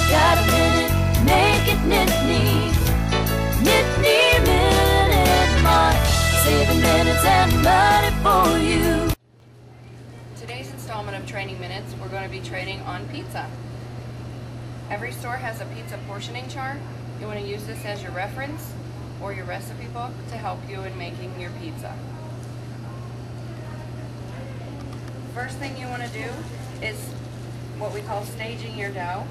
Got a minute, make it knit neat. Knit neat, Minit Mart. Saving minutes and money for you. Today's installment of Training Minutes, we're going to be trading on pizza. Every store has a pizza portioning chart. You want to use this as your reference or your recipe book to help you in making your pizza. First thing you want to do is what we call staging your dough.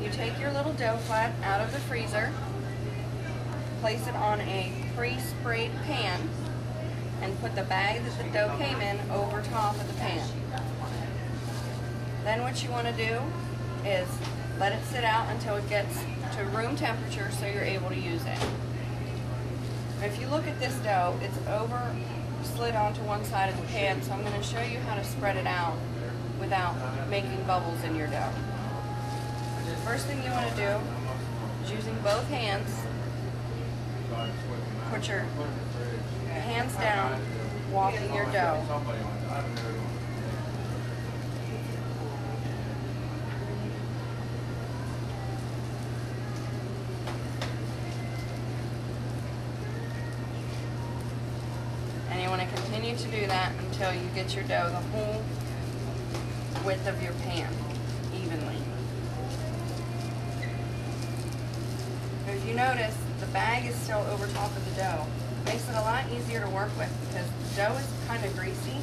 You take your little dough flat out of the freezer, place it on a pre-sprayed pan, and put the bag that the dough came in over top of the pan. Then what you want to do is let it sit out until it gets to room temperature so you're able to use it. If you look at this dough, it's slid onto one side of the pan, so I'm going to show you how to spread it out without making bubbles in your dough. First thing you want to do is using both hands, put your hands down, walking your dough. And you want to continue to do that until you get your dough the whole width of your pan evenly. If you notice, the bag is still over top of the dough. It makes it a lot easier to work with because the dough is kind of greasy.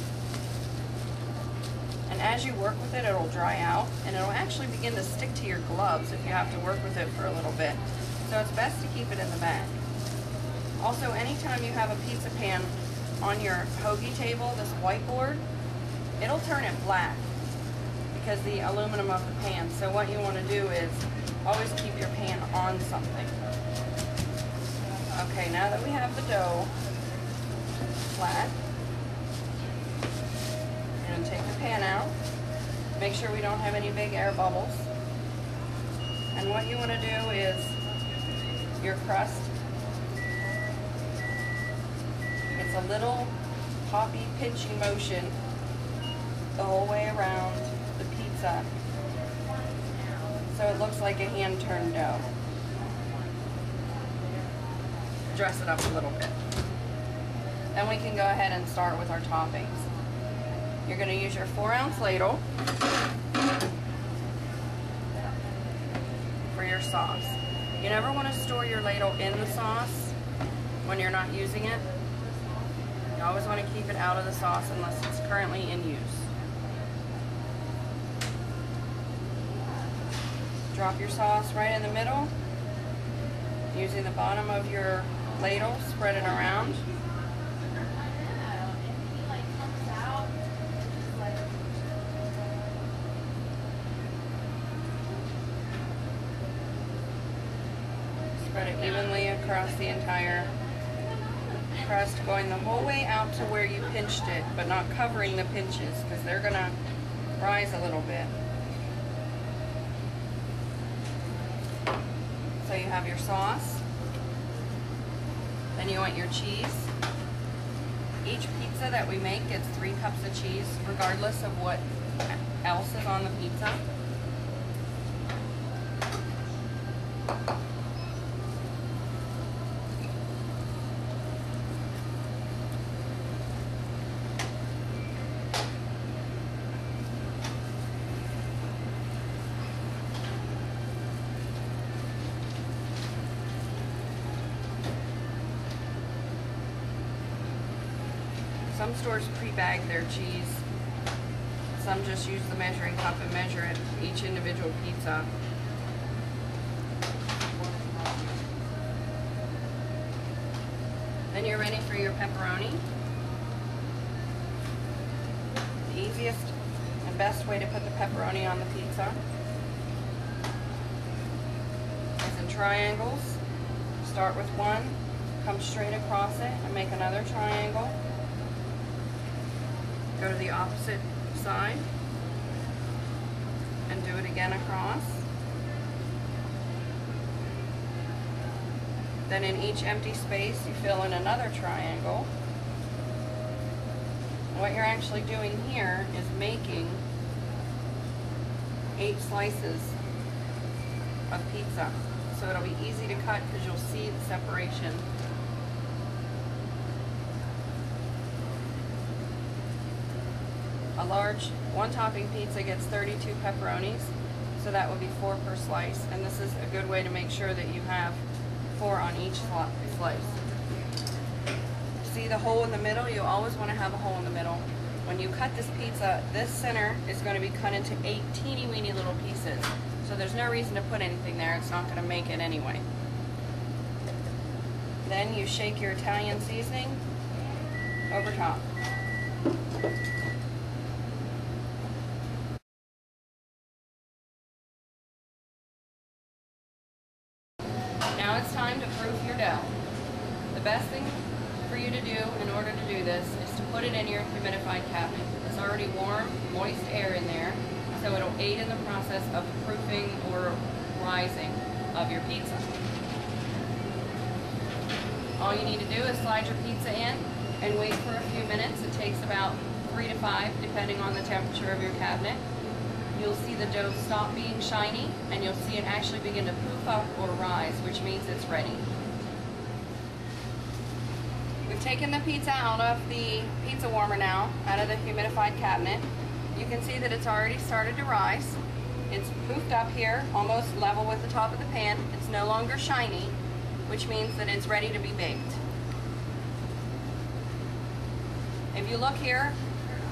And as you work with it, it'll dry out and it'll actually begin to stick to your gloves if you have to work with it for a little bit. So it's best to keep it in the bag. Also, anytime you have a pizza pan on your hoagie table, this whiteboard, it'll turn it black because the aluminum of the pan. So what you want to do is always keep your pan on something. Okay, now that we have the dough flat, you're going to take the pan out. Make sure we don't have any big air bubbles. And what you want to do is your crust, it's a little poppy pinching motion the whole way around the pizza so it looks like a hand-turned dough. Dress it up a little bit. Then we can go ahead and start with our toppings. You're going to use your 4-ounce ladle for your sauce. You never want to store your ladle in the sauce when you're not using it. You always want to keep it out of the sauce unless it's currently in use. Drop your sauce right in the middle. Using the bottom of your ladle, spread it around. Spread it evenly across the entire crust, going the whole way out to where you pinched it, but not covering the pinches because they're going to rise a little bit. So you have your sauce, then you want your cheese. Each pizza that we make gets 3 cups of cheese, regardless of what else is on the pizza. Some stores pre-bag their cheese. Some just use the measuring cup and measure it for each individual pizza. Then you're ready for your pepperoni. The easiest and best way to put the pepperoni on the pizza is in triangles. Start with one, come straight across it and make another triangle. Go to the opposite side and do it again across. Then in each empty space you fill in another triangle. What you're actually doing here is making 8 slices of pizza. So it'll be easy to cut because you'll see the separation. A large one-topping pizza gets 32 pepperonis, so that would be 4 per slice, and this is a good way to make sure that you have 4 on each slice. See the hole in the middle? You always want to have a hole in the middle. When you cut this pizza, this center is going to be cut into 8 teeny weeny little pieces, so there's no reason to put anything there. It's not going to make it anyway. Then you shake your Italian seasoning over top. Now it's time to proof your dough. The best thing for you to do in order to do this is to put it in your humidified cabinet. There's already warm, moist air in there, so it'll aid in the process of proofing or rising of your pizza. All you need to do is slide your pizza in and wait for a few minutes. It takes about 3 to 5 depending on the temperature of your cabinet. You'll see the dough stop being shiny, and you'll see it actually begin to poof up or rise, which means it's ready. We've taken the pizza out of the pizza warmer now, out of the humidified cabinet. You can see that it's already started to rise. It's poofed up here, almost level with the top of the pan. It's no longer shiny, which means that it's ready to be baked. If you look here,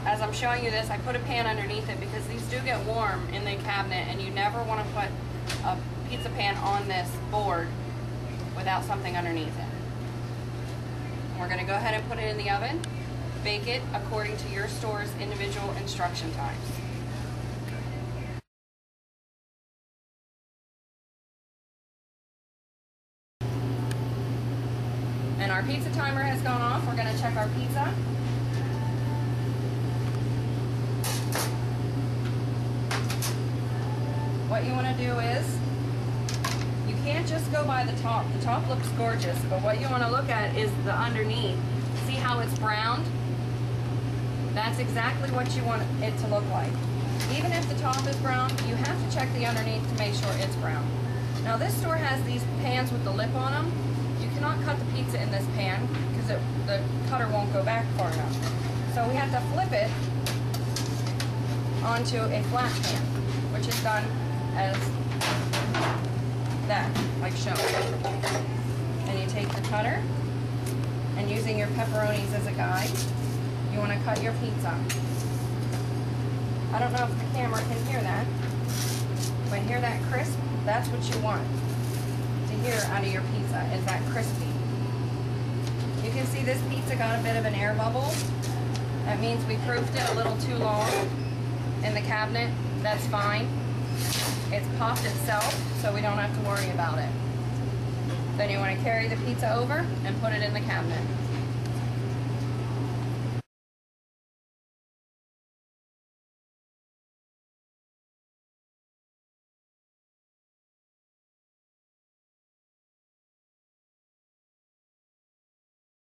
as I'm showing you this, I put a pan underneath it because these do get warm in the cabinet, and you never want to put a pizza pan on this board without something underneath it. We're going to go ahead and put it in the oven. Bake it according to your store's individual instruction times. And our pizza timer has gone off. We're going to check our pizza. What you want to do is, you can't just go by the top. The top looks gorgeous, but what you want to look at is the underneath. See how it's browned? That's exactly what you want it to look like. Even if the top is brown, you have to check the underneath to make sure it's brown. Now this store has these pans with the lip on them. You cannot cut the pizza in this pan because the cutter won't go back far enough. So we have to flip it onto a flat pan, which is done as that, like shown. And you take the cutter, and using your pepperonis as a guide, you want to cut your pizza. I don't know if the camera can hear that, but hear that crisp? That's what you want to hear out of your pizza, is that crispy. You can see this pizza got a bit of an air bubble. That means we proofed it a little too long in the cabinet. That's fine. It's popped itself, so we don't have to worry about it. Then you want to carry the pizza over and put it in the cabinet.